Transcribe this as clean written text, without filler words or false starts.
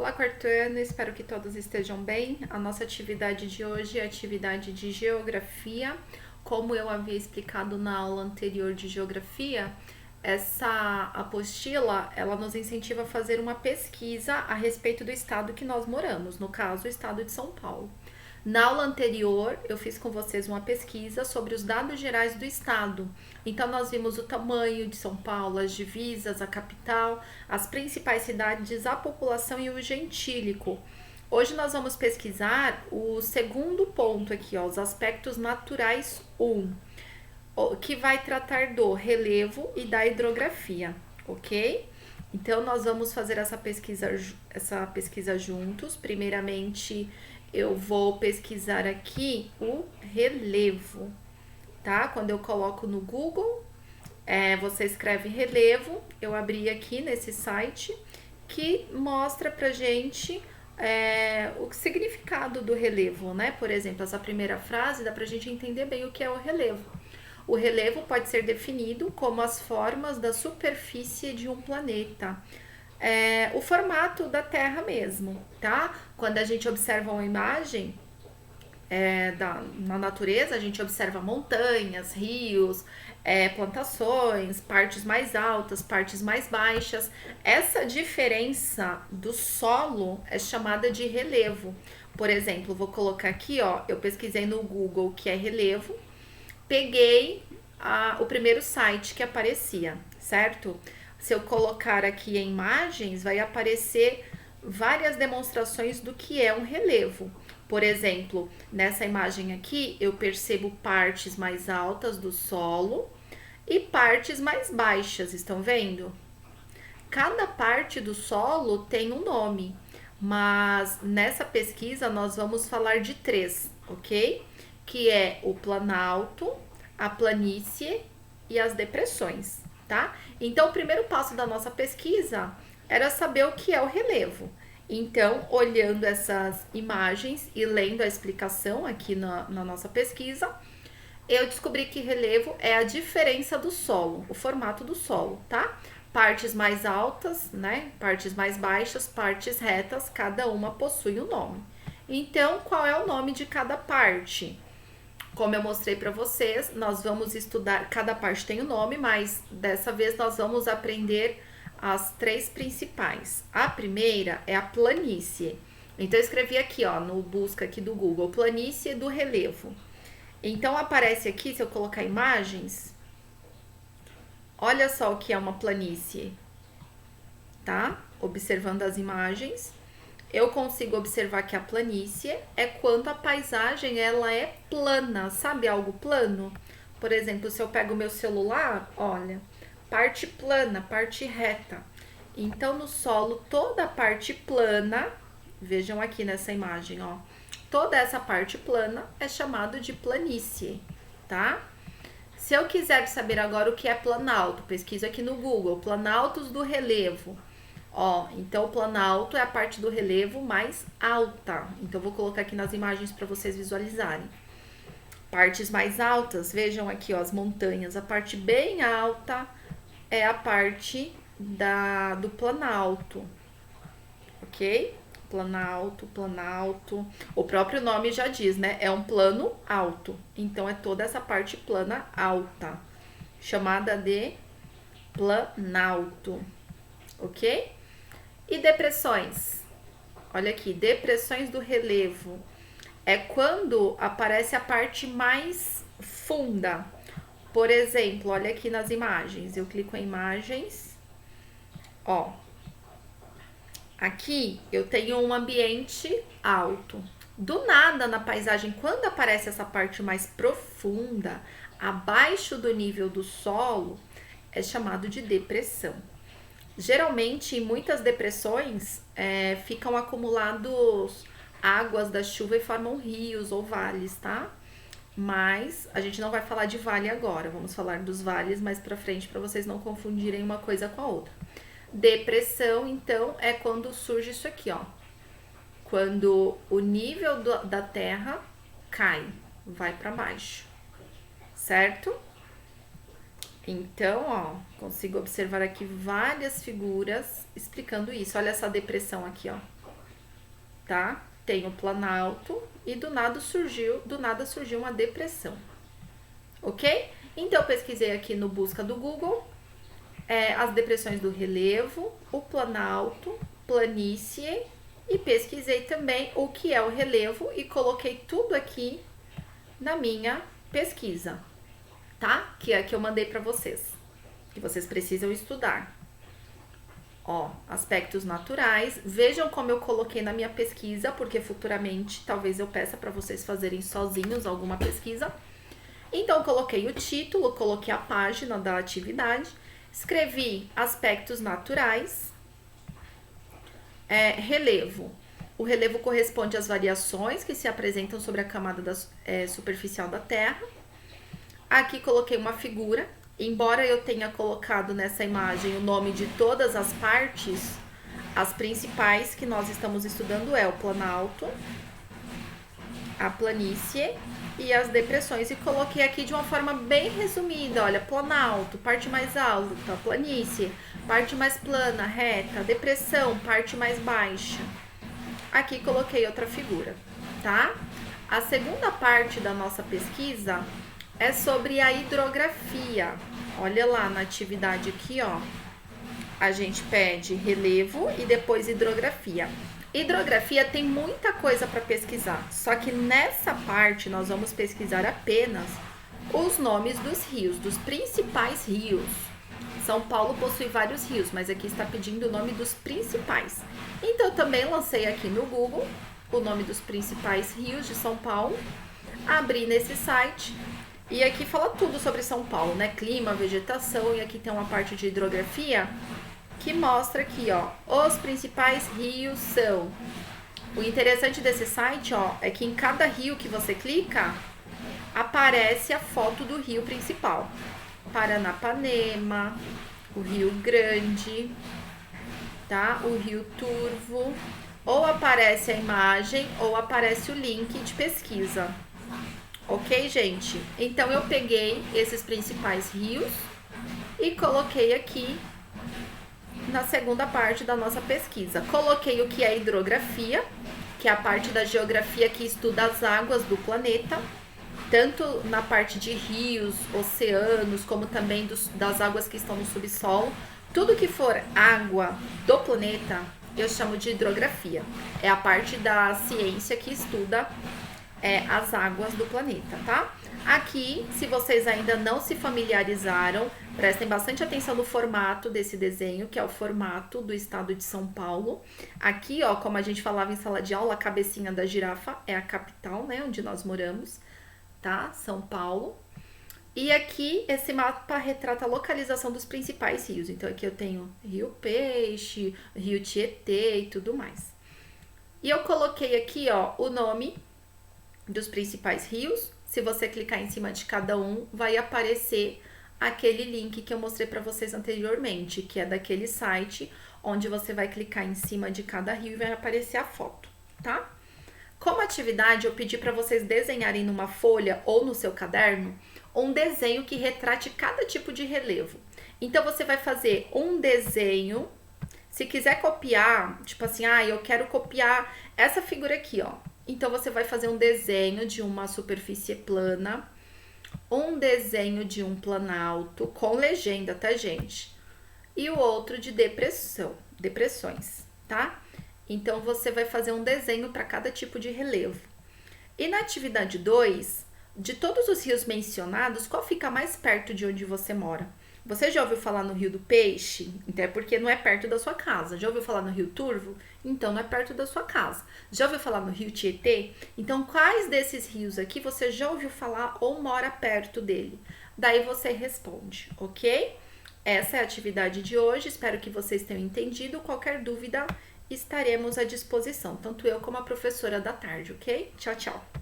Olá, quarto ano, espero que todos estejam bem. A nossa atividade de hoje é a atividade de geografia. Como eu havia explicado na aula anterior de geografia, essa apostila, ela nos incentiva a fazer uma pesquisa a respeito do estado que nós moramos, no caso, o estado de São Paulo. Na aula anterior, eu fiz com vocês uma pesquisa sobre os dados gerais do estado. Então, nós vimos o tamanho de São Paulo, as divisas, a capital, as principais cidades, a população e o gentílico. Hoje nós vamos pesquisar o segundo ponto aqui, ó, os aspectos naturais 1, que vai tratar do relevo e da hidrografia, ok? Então, nós vamos fazer essa pesquisa juntos. Primeiramente, eu vou pesquisar aqui o relevo, tá? Quando eu coloco no Google, você escreve relevo, eu abri aqui nesse site que mostra pra gente o significado do relevo, né? Por exemplo, essa primeira frase dá pra gente entender bem o que é o relevo. O relevo pode ser definido como as formas da superfície de um planeta. O formato da Terra mesmo, tá? Quando a gente observa uma imagem na natureza, a gente observa montanhas, rios, plantações, partes mais altas, partes mais baixas. Essa diferença do solo é chamada de relevo. Por exemplo, vou colocar aqui, ó, eu pesquisei no Google o que é relevo, peguei o primeiro site que aparecia, certo? Se eu colocar aqui em imagens, vai aparecer várias demonstrações do que é um relevo. Por exemplo, nessa imagem aqui, eu percebo partes mais altas do solo e partes mais baixas, estão vendo? Cada parte do solo tem um nome, mas nessa pesquisa nós vamos falar de 3, ok? Que é o planalto, a planície e as depressões, tá? Então, o primeiro passo da nossa pesquisa era saber o que é o relevo. Então, olhando essas imagens e lendo a explicação aqui na nossa pesquisa, eu descobri que relevo é a diferença do solo, o formato do solo, tá? Partes mais altas, né? Partes mais baixas, partes retas, cada uma possui um nome. Então, qual é o nome de cada parte? Como eu mostrei para vocês, nós vamos estudar, cada parte tem um nome, mas dessa vez nós vamos aprender as 3 principais. A primeira é a planície. Então eu escrevi aqui, ó, no busca aqui do Google, planície do relevo. Então aparece aqui, se eu colocar imagens, olha só o que é uma planície, tá? Observando as imagens, eu consigo observar que a planície é quando a paisagem ela é plana, sabe algo plano? Por exemplo, se eu pego o meu celular, olha, parte plana, parte reta. Então, no solo, toda a parte plana, vejam aqui nessa imagem, ó, toda essa parte plana é chamado de planície, tá? Se eu quiser saber agora o que é planalto, pesquiso aqui no Google, planaltos do relevo. Ó, então o planalto é a parte do relevo mais alta. Então vou colocar aqui nas imagens para vocês visualizarem. Partes mais altas, vejam aqui, ó, as montanhas. A parte bem alta é a parte do planalto, ok? Planalto, planalto. O próprio nome já diz, né? É um plano alto. Então é toda essa parte plana alta, chamada de planalto, ok? E depressões? Olha aqui, depressões do relevo. É quando aparece a parte mais funda. Por exemplo, olha aqui nas imagens. Eu clico em imagens. Ó. Aqui eu tenho um ambiente alto. Do nada na paisagem, quando aparece essa parte mais profunda, abaixo do nível do solo, é chamado de depressão. Geralmente, em muitas depressões, ficam acumulados águas da chuva e formam rios ou vales, tá? Mas a gente não vai falar de vale agora, vamos falar dos vales mais pra frente para vocês não confundirem uma coisa com a outra. Depressão, então, é quando surge isso aqui, ó. Quando o nível da terra cai, vai para baixo, certo? Então, ó, consigo observar aqui várias figuras explicando isso. Olha essa depressão aqui, ó. tá? Tem o Planalto e do nada surgiu uma depressão, ok? Então, eu pesquisei aqui no busca do Google as depressões do relevo, o Planalto, planície, e pesquisei também o que é o relevo e coloquei tudo aqui na minha pesquisa, tá? Que é a que eu mandei para vocês, que vocês precisam estudar. Ó, aspectos naturais. Vejam como eu coloquei na minha pesquisa, porque futuramente talvez eu peça para vocês fazerem sozinhos alguma pesquisa. Então, eu coloquei o título, coloquei a página da atividade, escrevi aspectos naturais, relevo. O relevo corresponde às variações que se apresentam sobre a camada superficial da Terra. Aqui coloquei uma figura. Embora eu tenha colocado nessa imagem o nome de todas as partes, as principais que nós estamos estudando é o Planalto, a planície e as depressões. E coloquei aqui de uma forma bem resumida, olha, Planalto, parte mais alta, planície, parte mais plana, reta, depressão, parte mais baixa. Aqui coloquei outra figura, tá? A segunda parte da nossa pesquisa é sobre a hidrografia. Olha lá na atividade aqui, ó. A gente pede relevo e depois hidrografia. Hidrografia tem muita coisa para pesquisar, só que nessa parte nós vamos pesquisar apenas os nomes dos rios, dos principais rios. São Paulo possui vários rios, mas aqui está pedindo o nome dos principais. Então, eu também lancei aqui no Google o nome dos principais rios de São Paulo. Abri nesse site e aqui fala tudo sobre São Paulo, né? Clima, vegetação, e aqui tem uma parte de hidrografia que mostra aqui, ó, os principais rios são. O interessante desse site, ó, é que em cada rio que você clica, aparece a foto do rio principal. Paranapanema, o Rio Grande, tá? O Rio Turvo, ou aparece a imagem ou aparece o link de pesquisa. Ok, gente? Então, eu peguei esses principais rios e coloquei aqui na segunda parte da nossa pesquisa. Coloquei o que é hidrografia, que é a parte da geografia que estuda as águas do planeta, tanto na parte de rios, oceanos, como também das águas que estão no subsolo. Tudo que for água do planeta, eu chamo de hidrografia. É a parte da ciência que estuda as águas do planeta, tá? Aqui, se vocês ainda não se familiarizaram, prestem bastante atenção no formato desse desenho, que é o formato do estado de São Paulo. Aqui, ó, como a gente falava em sala de aula, a cabecinha da girafa é a capital, né, onde nós moramos, tá? São Paulo. E aqui, esse mapa retrata a localização dos principais rios. Então, aqui eu tenho Rio Peixe, Rio Tietê e tudo mais. E eu coloquei aqui, ó, o nome dos principais rios. Se você clicar em cima de cada um, vai aparecer aquele link que eu mostrei para vocês anteriormente, que é daquele site onde você vai clicar em cima de cada rio e vai aparecer a foto, tá? Como atividade, eu pedi para vocês desenharem numa folha ou no seu caderno um desenho que retrate cada tipo de relevo. Então, você vai fazer um desenho. Se quiser copiar, tipo assim, eu quero copiar essa figura aqui, ó. Então, você vai fazer um desenho de uma superfície plana, um desenho de um planalto, com legenda, tá, gente? E o outro de depressões, tá? Então, você vai fazer um desenho para cada tipo de relevo. E na atividade 2, de todos os rios mencionados, qual fica mais perto de onde você mora? Você já ouviu falar no Rio do Peixe? Então é porque não é perto da sua casa. Já ouviu falar no Rio Turvo? Então não é perto da sua casa. Já ouviu falar no Rio Tietê? Então quais desses rios aqui você já ouviu falar ou mora perto dele? Daí você responde, ok? Essa é a atividade de hoje. Espero que vocês tenham entendido. Qualquer dúvida, estaremos à disposição, tanto eu como a professora da tarde, ok? Tchau, tchau!